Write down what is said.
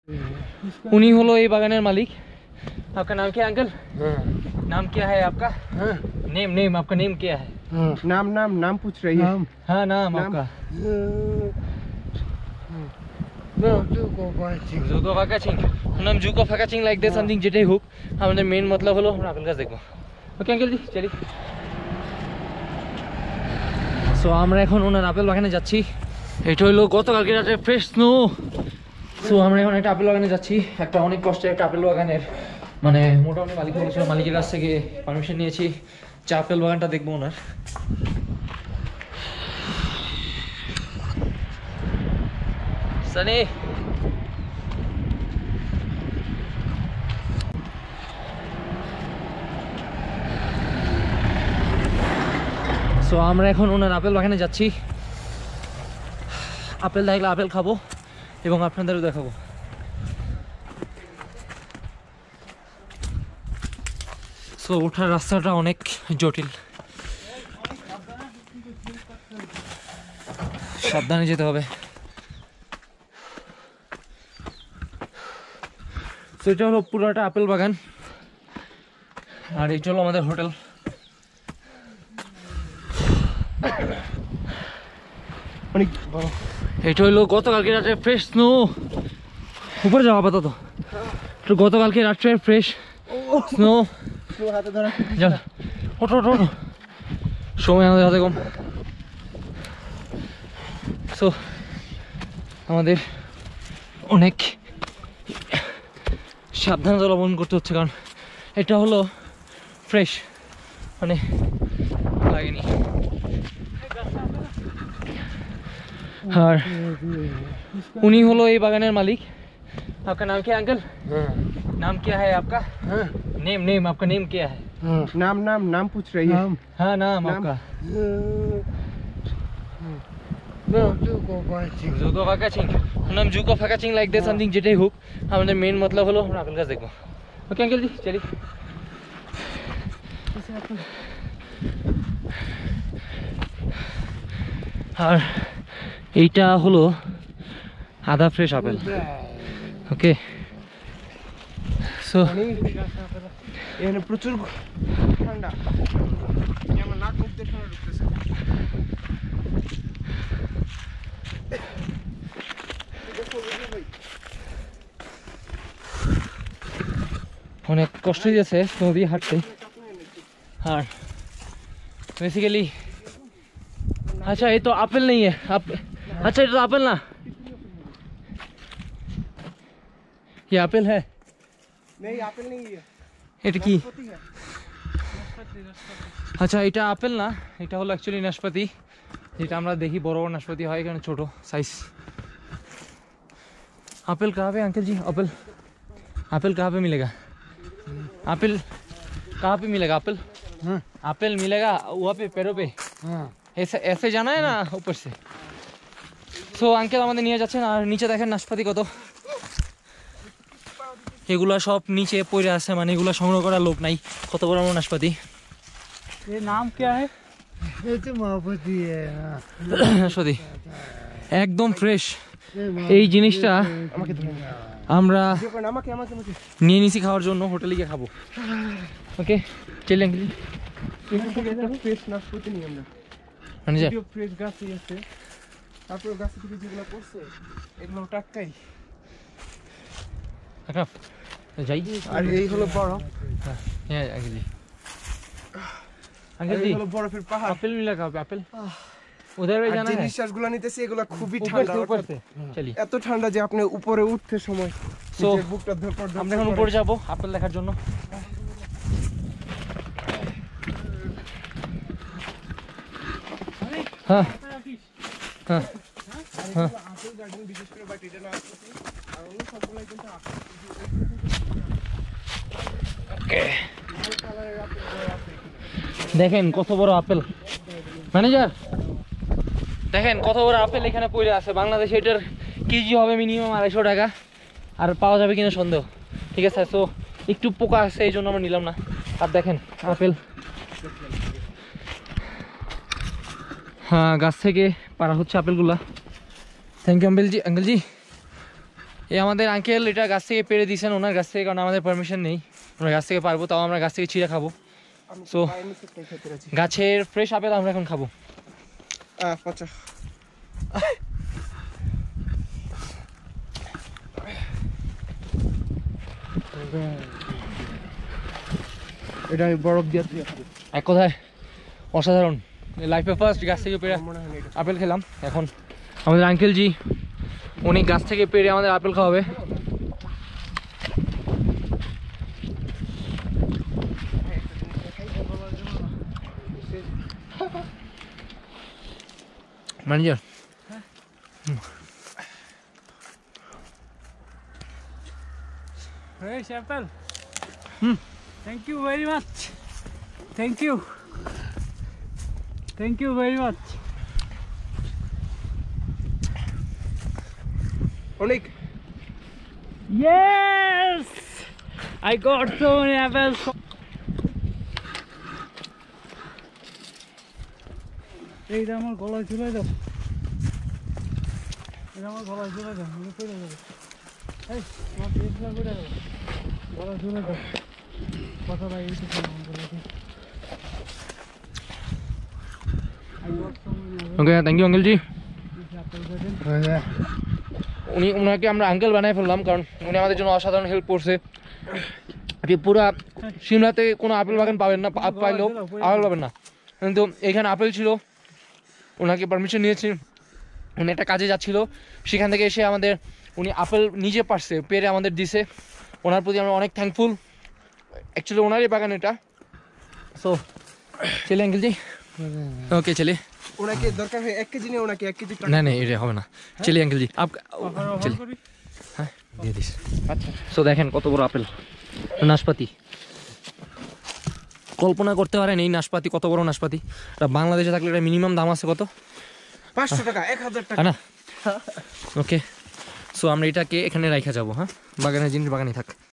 उन्हीं হলো এই বাগানের মালিক। आपका नाम क्या है अंकल? नाम क्या है आपका? नेम नेम आपका नेम क्या है? नाम नाम नाम पूछ रही है। हाँ नाम आपका? জুকো ফাকাচিং। নাম জুকো ফাকাচিং লাইক দিস সামথিং যেটাই হোক আমাদের মেইন মতলব হলো আমরা আপেল গাছ দেখবো। ওকে আঙ্কেল জি চলি। সো আমরা এখন ওনার আপেল বাগানে যাচ্ছি। এটা হলো গতকালকে রাতে ফ্রেশ স্নো। সো আমরা এখন একটা আপেল বাগানে যাচ্ছি, একটা অনেক কষ্টের একটা আপেল বাগানের মানে মোটামুটি মালিক বলেছিল, মালিকের কাছ থেকে পারমিশন নিয়েছি যে আপেল বাগানটা দেখবো ওনার। সানি সো আমরা এখন ওনার আপেল বাগানে যাচ্ছি। আপেল দেখলে আপেল খাবো এবং আপনাদেরও দেখাবো। সো ওঠার রাস্তাটা অনেক জটিল, সাবধানে যেতে হবে। তো এটা হলো পুরোটা আপেল বাগান আর এটা হলো আমাদের হোটেল। এটা হলো গতকালকে রাতে ফ্রেশ স্নো। উপরে যাওয়া আপাতত তো গতকালকে রাত্রে ফ্রেশ স্নো। ওঠো ওঠো ওঠো, সময় আমাদের হাতে কম। সো আমাদের অনেক সাবধানতা অবলম্বন করতে হচ্ছে কারণ এটা হলো ফ্রেশ মানে লাগেনি। আর উনি হলো এই বাগানের মালিক। आपका नाम क्या है अंकल? नाम क्या है आपका? नेम नेम आपका नेम क्या है? नाम नाम नाम पूछ रही है। हाँ नाम आपका? জুকো ফাকাচিং। নাম জুকো ফাকাচিং লাইক দিস সামথিং যেটাই হোক আমাদের মেইন মতলব হলো আমরা আপেল গাছ দেখবো। ওকে আঙ্কেল জি চলি। আর এইটা হলো আধা ফ্রেশ আপেল। ওকে সো এখানে প্রচুর ঠান্ডা, আমার নাক মুখ দিয়ে ঠান্ডা ঢুকতেছে। অনেক কষ্ট হয়েছে নদী হাঁটতে। আর বেসিক্যালি अच्छा ये तो एप्पल नहीं है अच्छा ये तो एप्पल ना, ये एप्पल है? नहीं एप्पल नहीं है, এটা কি? আচ্ছা এটা আপেল না, এটা হলো অ্যাকচুয়ালি নাশপাতি, যেটা আমরা দেখি বড় বড় নাশপাতি হয়, এখানে ছোট সাইজ। एप्पल कहाँ पे अंकल जी? एप्पल एप्पल कहाँ पे मिलेगा? एप्पल कहाँ पे मिलेगा? एप्पल एप्पल मिलेगा वहाँ पे पेड़ों पे? ऐसे ऐसे जाना है ना ऊपर से। সো আঙ্কেল আমাদের নিয়ে যাচ্ছেন আর নিচে দেখেন নাশপাতি কত, এগুলা সব নিচে পড়ে আছে, মানে এগুলা সংগ্রহ করার লোক নাই, কত বড় বড় নাশপাতি। ये नाम क्या है? ये तो महापति है সত্যি একদম ফ্রেশ। এই জিনিসটা আমরা নিয়ে নিছি খাওয়ার জন্য, হোটেলে গিয়ে খাবো। ওকে চলে আঙ্কেল ফ্রেশ নাশপাতি নিয়ে আমরা মানে যা ফ্রেশ গাছ আছে, তারপর গাছ থেকে যেগুলো পড়ছে এগুলো টাটকাই। যাই আর এই হলো বড়। হ্যাঁ আঙ্কেল জি, আঙ্কেল জি হলো বরফের পাহাড়। আপেল মিলেगा আপেল उधर भी जाना है। নিঃশ্বাসগুলো নিতেছি এগুলো খুবই ঠান্ডা, চলি এত ঠান্ডা যে আপনি উপরে উঠতে সময় সো বুকটা ধরপড় আমরা এখন উপরে যাব আপেল দেখার জন্য। হ্যাঁ হ্যাঁ হ্যাঁ আপেল গার্ডেন বিশেষ করে বাটিটা না আসছে আর অন্য সবগুলাই কিন্তু আপেল। ওকে দেখেন কত বড় আপেল ম্যানেজার, দেখেন কত বড় আপেল এখানে পড়ে আছে। বাংলাদেশে এটার কেজি হবে মিনিমাম 250 টাকা, আর পাওয়া যাবে কিনা সন্দেহ। ঠিক আছে, সো একটু পোকা আছে এই জন্য আমরা নিলাম না। আর দেখেন আপেল, হ্যাঁ গাছ থেকে পাড়া হচ্ছে আপেলগুলা। থ্যাংক ইউ আঙ্কেল জি। এই আমাদের আঙ্কেল এটা গাছ থেকে পেড়ে দিয়েছেন ওনার গাছ থেকে, কারণ আমাদের পারমিশন নেই ওনার গাছ থেকে পারবো, তাও আমরা গাছ থেকে ছিঁড়ে খাবো। সো গাছের ফ্রেশ আপেল আমরা এখন খাবো। পচা এটা আমি বরফ দিয়ে খাবো। এক কথায় অসাধারণ, লাইফে ফার্স্ট গাছ থেকে পেড়ে আপেল খেলাম। এখন আমাদের আঙ্কেল জি উনি গাছ থেকে পেড়ে আমাদের আপেল খাওয়াবে। Manager Fresh apple. Thank you very much. Thank you. Thank you very much. অনেক Yes! I got so many apples. এইটা আমার গলায় ঝুলাই দাও, এটা আমার গলায় ঝুলাই দাও, মনে পড়ে যাবে। এই আমার পেটটা পড়ে যাবে, গলায় ঝুলাই দাও। কথা ভাই এইটুকু আমার গলাতে। I got so many apples. Okay, thank you uncle ji. Apple garden. ওনাকে আমরা আঙ্কেল বানাই ফেললাম, কারণ উনি আমাদের জন্য অসাধারণ হেল্প করছে। আপনি পুরো সিমলাতে কোনো আপেল বাগান পাবেন না, পাইলেও আপেল পাবেন না, কিন্তু এখানে আপেল ছিল। ওনাকে পারমিশন নিয়েছি, উনি একটা কাজে যাচ্ছিল, সেখান থেকে এসে উনি আপেল নিজে পারছে পেরে আমাদের দিছে। ওনার প্রতি আমরা অনেক থ্যাঙ্কফুল। অ্যাকচুয়ালি ওনারই বাগান এটা। সো চলে আঙ্কেল জি, ওকে চলে। ওনাকে দরকার হয় 1 কেজি নিয়ে, ওনাকে 1 কেজি না না এটা হবে না, চলে আঙ্কেল জি চলে। হ্যাঁ দিয়ে দিস। আচ্ছা সো দেখেন কত বড় আপেল, নাশপাতি। কল্পনা করতে পারেন এই নাশপাতি কত বড় নাশপাতি। এটা বাংলাদেশে থাকলে এটা মিনিমাম দাম আছে কত? 500 টাকা, 1000 টাকা না। ওকে, সো আমরা এটাকে এখানে রাখা যাবো। হ্যাঁ, বাগানের জিনিস বাগানে থাক।